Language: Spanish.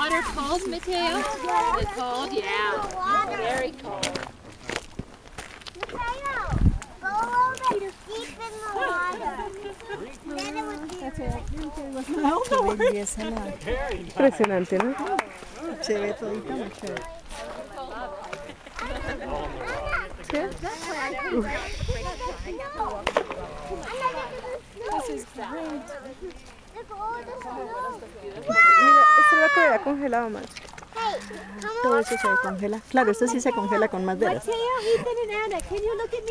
water cold, Mateo? Is it cold? Yeah. Very cold. Mateo, go a little bit deep in the water. Then it would be Qué belleza la... Impresionante, ¿no? Se ve todita muy chévere. ¿Sí? Uf. Mira, esto es lo que había congelado más. Todo eso se congela. Claro, esto sí se congela con más dedos. Mateo, Ethan, and Anna, can you look at me?